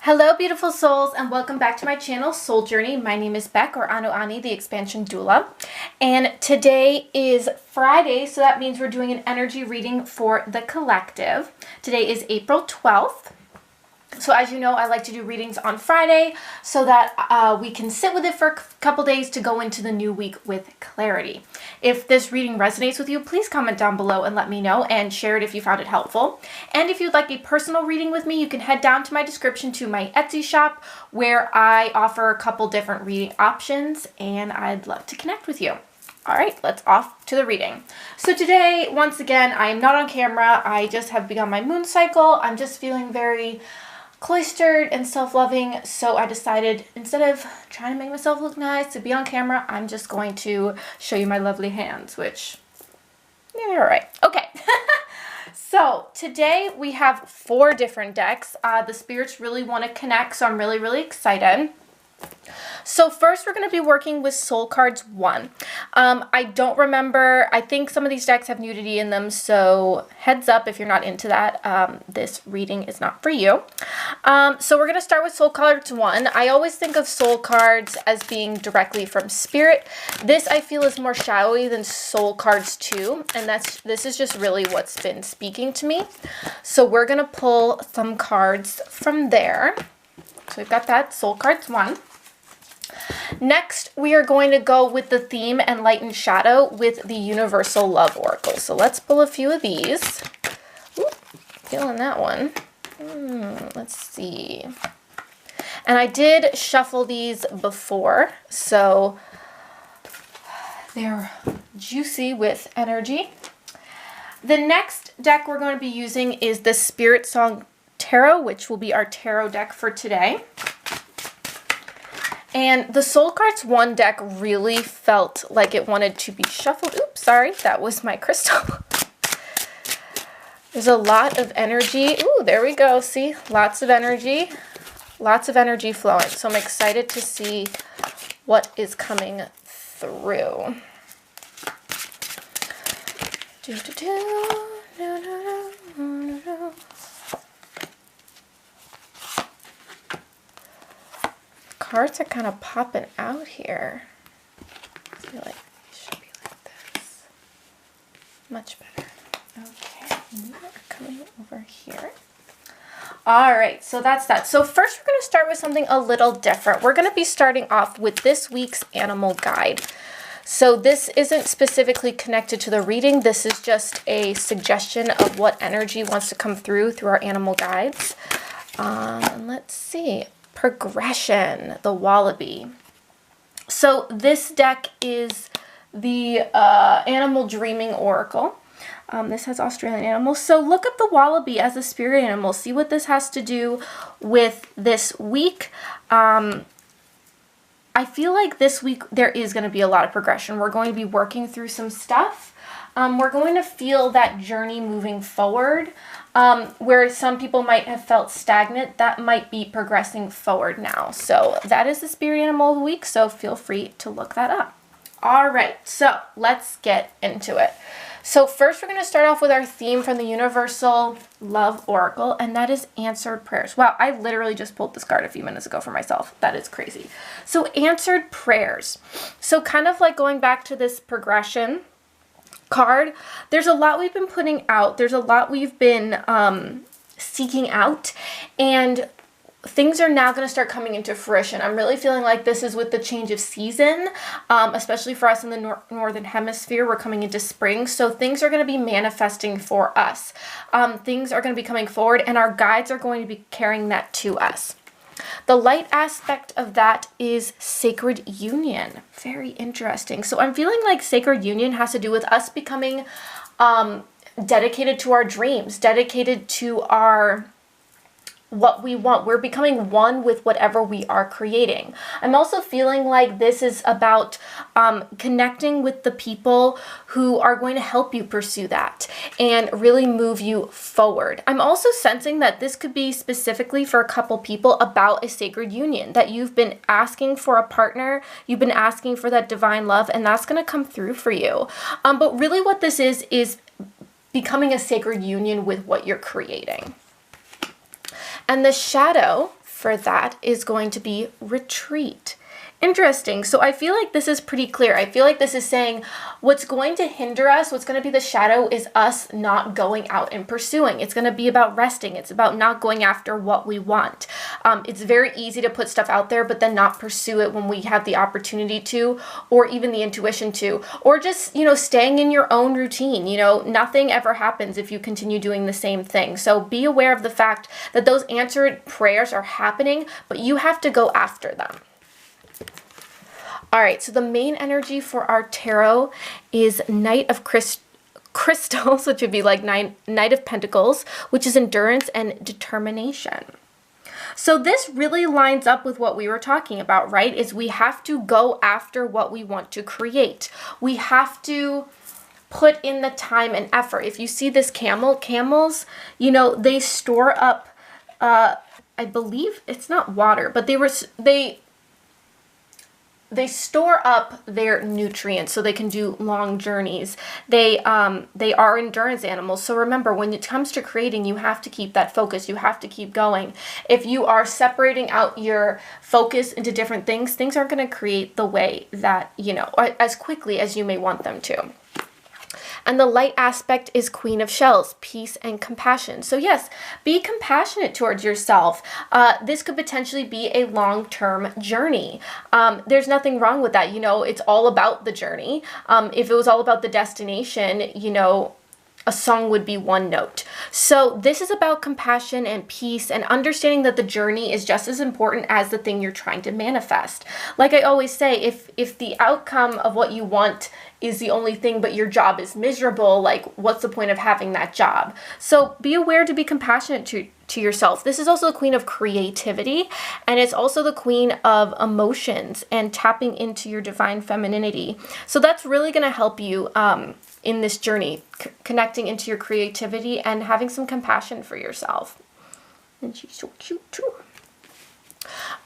Hello beautiful souls, and welcome back to my channel Soul Journey. My name is Beck, or Anu Ani, the expansion doula, and today is Friday, so that means we're doing an energy reading for the collective. Today is April 12th. So as you know, I like to do readings on Friday so that we can sit with it for a couple days to go into the new week with clarity. If this reading resonates with you, please comment down below and let me know, and share it if you found it helpful. And if you'd like a personal reading with me, you can head down to my description to my Etsy shop where I offer a couple different reading options, and I'd love to connect with you. All right, let's off to the reading. So today, once again, I am not on camera. I just have begun my moon cycle. I'm just feeling very cloistered and self-loving, so I decided instead of trying to make myself look nice to be on camera, I'm just going to show you my lovely hands, which, yeah, they're all right. Okay. So today we have 4 different decks. The spirits really want to connect, so I'm really excited. So first we're going to be working with Soul Cards 1. I don't remember, I think some of these decks have nudity in them, so heads up if you're not into that, this reading is not for you. So we're going to start with Soul Cards 1. I always think of Soul Cards as being directly from Spirit. This I feel is more shadowy than Soul Cards 2, and this is just really what's been speaking to me. So we're going to pull some cards from there. So we've got that, Soul Cards 1. Next, we are going to go with the theme and light and shadow with the Universal Love Oracle. So let's pull a few of these. Ooh, feeling that one. Let's see. And I did shuffle these before, so they're juicy with energy. The next deck we're going to be using is the Spirit Song Tarot, which will be our tarot deck for today. And the Soul Cards 1 deck really felt like it wanted to be shuffled. Oops, sorry, that was my crystal. There's a lot of energy. Ooh, there we go. See, lots of energy flowing. So I'm excited to see what is coming through. Cards are kind of popping out here. I feel like it should be like this. Much better. Okay, you are coming over here. All right, so that's that. So first we're going to start with something a little different. We're going to be starting off with this week's animal guide. So this isn't specifically connected to the reading. This is just a suggestion of what energy wants to come through our animal guides. Let's see. Progression, the wallaby. So this deck is the Animal Dreaming Oracle. This has Australian animals. So look at the wallaby as a spirit animal. See what this has to do with this week. I feel like this week there is going to be a lot of progression. We're going to be working through some stuff. We're going to feel that journey moving forward. Where some people might have felt stagnant, that might be progressing forward now. So that is the spirit animal of the week, so feel free to look that up. All right, so let's get into it. So first we're going to start off with our theme from the Universal Love Oracle, and that is answered prayers. Wow, I literally just pulled this card a few minutes ago for myself. That is crazy. So answered prayers. So kind of like going back to this progression card, there's a lot we've been putting out, there's a lot we've been seeking out, and things are now going to start coming into fruition. I'm really feeling like this is with the change of season, especially for us in the northern hemisphere. We're coming into spring, so things are going to be manifesting for us. Things are going to be coming forward, and our guides are going to be carrying that to us. The light aspect of that is sacred union. Very interesting. So I'm feeling like sacred union has to do with us becoming dedicated to our dreams, dedicated to what we want. We're becoming one with whatever we are creating. I'm also feeling like this is about connecting with the people who are going to help you pursue that and really move you forward. I'm also sensing that this could be specifically for a couple people about a sacred union, that you've been asking for a partner, you've been asking for that divine love, and that's going to come through for you. But really what this is becoming a sacred union with what you're creating. And the shadow for that is going to be retreat. Interesting. So I feel like this is pretty clear. I feel like this is saying what's going to hinder us, what's going to be the shadow, is us not going out and pursuing. It's going to be about resting. It's about not going after what we want. It's very easy to put stuff out there, but then not pursue it when we have the opportunity to, or even the intuition to, or just, staying in your own routine. Nothing ever happens if you continue doing the same thing. So be aware of the fact that those answered prayers are happening, but you have to go after them. All right, so the main energy for our tarot is Knight of Crystals, which would be like Knight of Pentacles, which is endurance and determination. So this really lines up with what we were talking about, right? Is we have to go after what we want to create. We have to put in the time and effort. If you see this camels, they store up, I believe it's not water, but they store up their nutrients so they can do long journeys. They are endurance animals. So remember, when it comes to creating, you have to keep that focus. You have to keep going. If you are separating out your focus into different things, things aren't going to create the way that, or as quickly as you may want them to. And the light aspect is Queen of Shells, peace and compassion. So yes, be compassionate towards yourself. This could potentially be a long-term journey. There's nothing wrong with that. It's all about the journey. If it was all about the destination, a song would be one note. So this is about compassion and peace and understanding that the journey is just as important as the thing you're trying to manifest. Like I always say, if the outcome of what you want is the only thing, but your job is miserable, like what's the point of having that job? So be aware to be compassionate to yourself. This is also the queen of creativity, and it's also the queen of emotions and tapping into your divine femininity. So that's really going to help you in this journey, connecting into your creativity and having some compassion for yourself. And she's so cute too.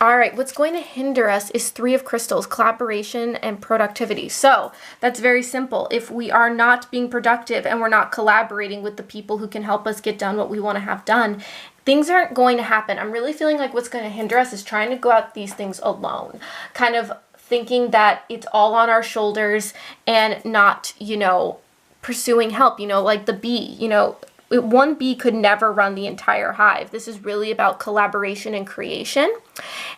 All right, what's going to hinder us is Three of Crystals, collaboration and productivity. So that's very simple. If we are not being productive and we're not collaborating with the people who can help us get done what we want to have done, things aren't going to happen. I'm really feeling like what's going to hinder us is trying to go at these things alone, kind of thinking that it's all on our shoulders and not, pursuing help, like the bee, one bee could never run the entire hive. This is really about collaboration and creation.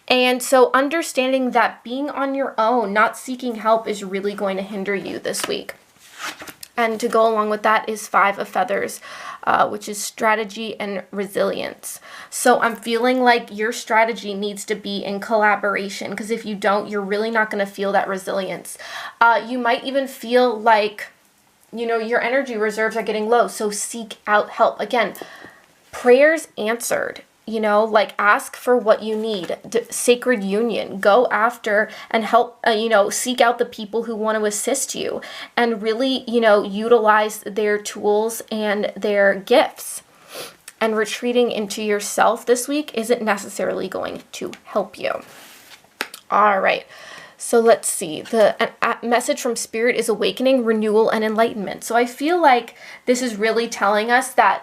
And so understanding that being on your own, not seeking help, is really going to hinder you this week. And to go along with that is Five of Feathers, which is strategy and resilience. So I'm feeling like your strategy needs to be in collaboration, because if you don't, you're really not going to feel that resilience. You might even feel like your energy reserves are getting low, so seek out help. Again, prayers answered, like ask for what you need. Sacred union, go after and help, seek out the people who want to assist you and really, utilize their tools and their gifts. And retreating into yourself this week isn't necessarily going to help you. All right. So let's see, the message from Spirit is awakening, renewal, and enlightenment. So I feel like this is really telling us that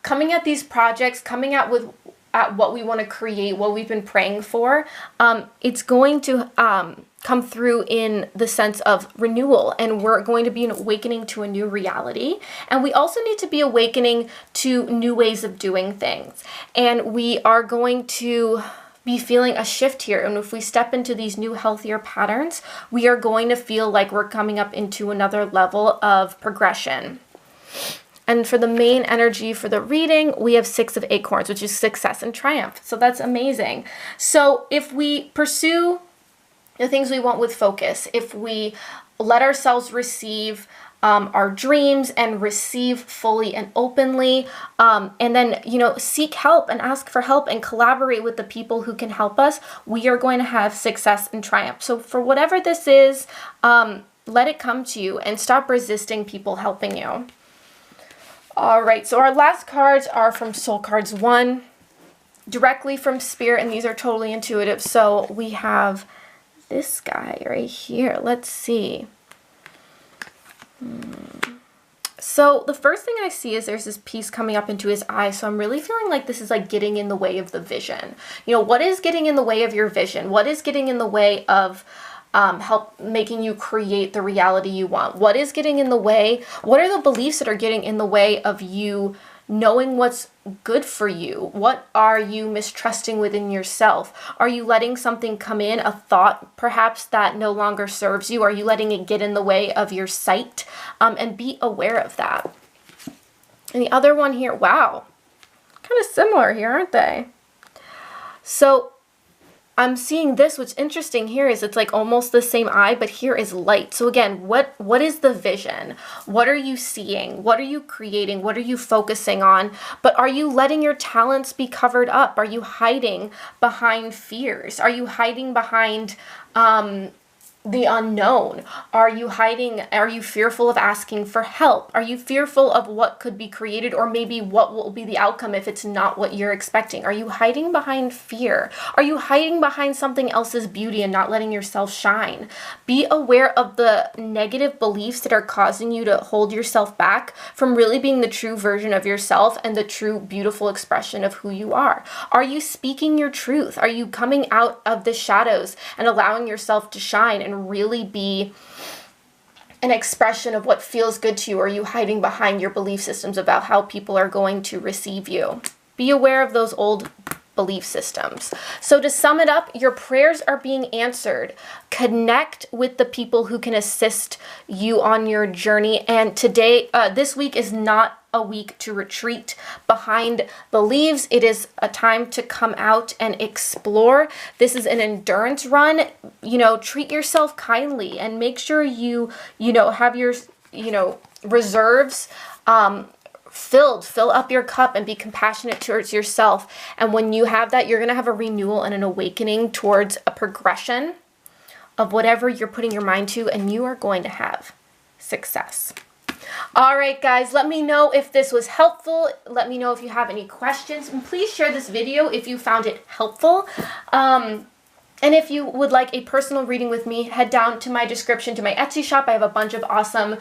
coming at these projects, coming at what we want to create, what we've been praying for, it's going to come through in the sense of renewal, and we're going to be awakening to a new reality. And we also need to be awakening to new ways of doing things. And we are going to be feeling a shift here. And if we step into these new, healthier patterns, we are going to feel like we're coming up into another level of progression. And for the main energy for the reading, we have Six of Acorns, which is success and triumph. So that's amazing. So if we pursue the things we want with focus, if we let ourselves receive our dreams and receive fully and openly, and then, seek help and ask for help and collaborate with the people who can help us, we are going to have success and triumph. So for whatever this is, let it come to you and stop resisting people helping you. All right, so our last cards are from Soul Cards 1, directly from Spirit, and these are totally intuitive. So we have this guy right here. Let's see. So the first thing I see is there's this piece coming up into his eye. So I'm really feeling like this is like getting in the way of the vision. You know, what is getting in the way of your vision? What is getting in the way of help making you create the reality you want? What is getting in the way? What are the beliefs that are getting in the way of you knowing what's good for you? What are you mistrusting within yourself? Are you letting something come in, a thought perhaps that no longer serves you? Are you letting it get in the way of your sight? And be aware of that. And the other one here, wow, kind of similar here, aren't they? So I'm seeing this. What's interesting here is it's like almost the same eye, but here is light. So again, what is the vision? What are you seeing? What are you creating? What are you focusing on? But are you letting your talents be covered up? Are you hiding behind fears? Are you hiding behind the unknown? Are you hiding? Are you fearful of asking for help? Are you fearful of what could be created, or maybe what will be the outcome if it's not what you're expecting? Are you hiding behind fear? Are you hiding behind something else's beauty and not letting yourself shine? Be aware of the negative beliefs that are causing you to hold yourself back from really being the true version of yourself and the true beautiful expression of who you are. Are you speaking your truth? Are you coming out of the shadows and allowing yourself to shine and really be an expression of what feels good to you? Or are you hiding behind your belief systems about how people are going to receive you? Be aware of those old belief systems. So to sum it up, your prayers are being answered. Connect with the people who can assist you on your journey. And today, this week is not a week to retreat behind the leaves. It is a time to come out and explore. This is an endurance run. You know, treat yourself kindly and make sure you have your, reserves filled. Fill up your cup and be compassionate towards yourself. And when you have that, you're going to have a renewal and an awakening towards a progression of whatever you're putting your mind to, and you are going to have success. All right, guys, let me know if this was helpful. Let me know if you have any questions, and please share this video if you found it helpful. And if you would like a personal reading with me, head down to my description to my Etsy shop. I have a bunch of awesome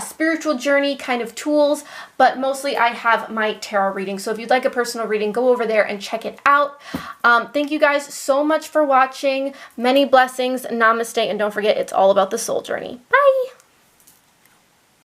spiritual journey kind of tools, but mostly I have my tarot reading. So if you'd like a personal reading, go over there and check it out. Thank you guys so much for watching. Many blessings. Namaste. And don't forget, it's all about the soul journey. Bye.